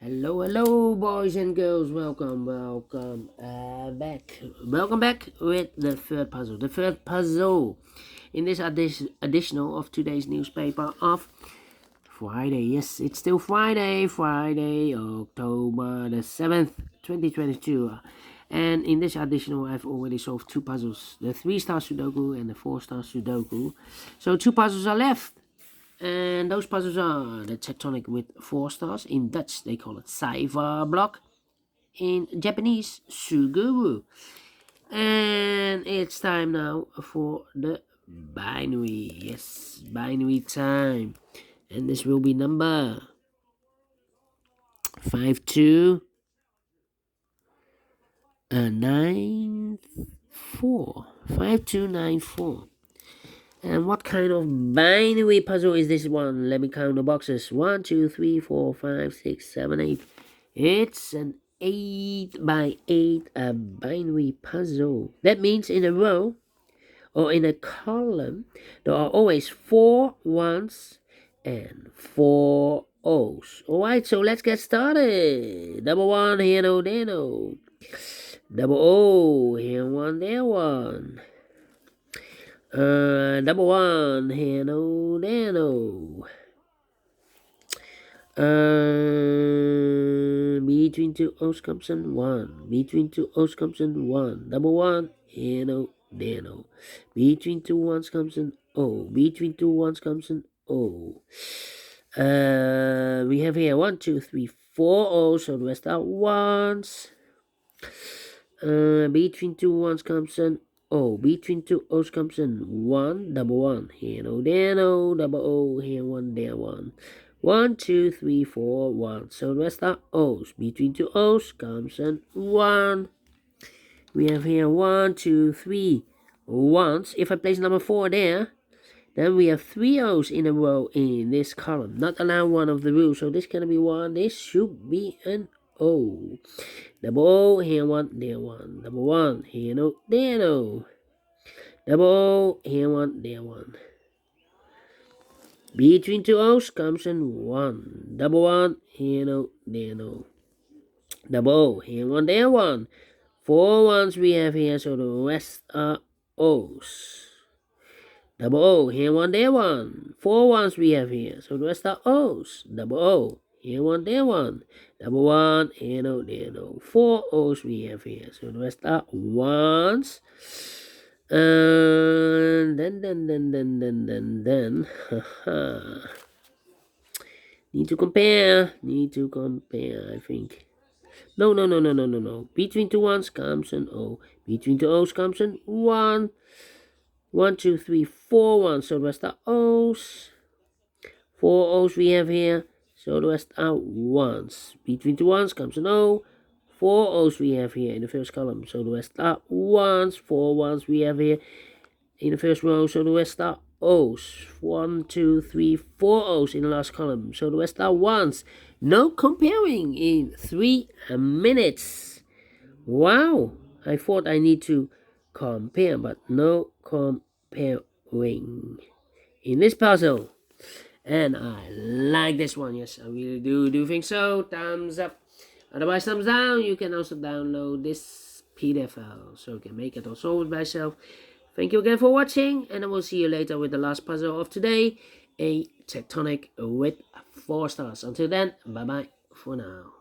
Hello, boys and girls. Welcome back. Welcome back with the third puzzle. The third puzzle in this additional of today's newspaper of Friday. Yes, it's still Friday, October the 7th, 2022. And in this additional, I've already solved two puzzles, the 3-star Sudoku and the 4-star Sudoku. So two puzzles are left. And those puzzles are the tectonic with 4 stars. In Dutch, they call it Cypher block. In Japanese, Suguru. And it's time now for the binary. Yes, binary time. And this will be number 5294. 5294. And what kind of binary puzzle is this one? Let me count the boxes. 1, 2, 3, 4, 5, 6, 7, 8. It's an 8 by 8 binary puzzle. That means in a row or in a column, there are always 4 1s and 4 O's. Alright, so let's get started. Double 1, here no, there no. Double O, here 1, there 1. Double 1, here no, there no. Between 2 O's comes in 1. Between 2 O's comes in 1. Double 1, here no, there no. Between 2 1's comes in O. Between 2 1's comes in O. We have here 1, 2, 3, 4 O's, so the rest are 1's. Between 2 1's comes in O. Between 2 O's comes in 1, double 1, here no, there no, double O, here 1, there 1. 1, 2, 3, 4, 1. So the rest are O's. Between 2 O's comes in 1. We have here 1, 2, 3 1's. If I place number 4 there, then we have 3 O's in a row in this column. Not allowed one of the rules. So this can be 1. This should be an O. Double O, here 1, there 1. Double 1, here no, there no. Double O, here 1, there 1. Between 2 O's comes in 1. Double 1, here no, there no. Double O, here 1, there 1. 4 1's we have here, so the rest are O's. Double O, here 1, there 1. 4 1's we have here, so the rest are O's. Double O, here 1, there 1. Double 1, here no, there no. 4 O's we have here, so the rest are 1's. Then, need to compare, I think. No. Between 2 1's comes an O. Between 2 O's comes an 1. 1, 2, 3, 4 1's, so the rest are O's. 4 O's we have here, so the rest are 1's. Between 2 1's comes an O. 4 O's we have here in the first column, so the rest are 1's. 4 1's we have here in the first row, so the rest are O's. 1, 2, 3, 4 O's in the last column, so the rest are 1's. No comparing in 3 minutes. Wow, I thought I need to compare, but no comparing in this puzzle. And I like this one. Yes, I really do think so. Thumbs up. Otherwise, thumbs down. You can also download this PDF file, so you can make it or solve it by yourself. Thank you again for watching, and I will see you later with the last puzzle of today, a tectonic with 4 stars. Until then, bye bye for now.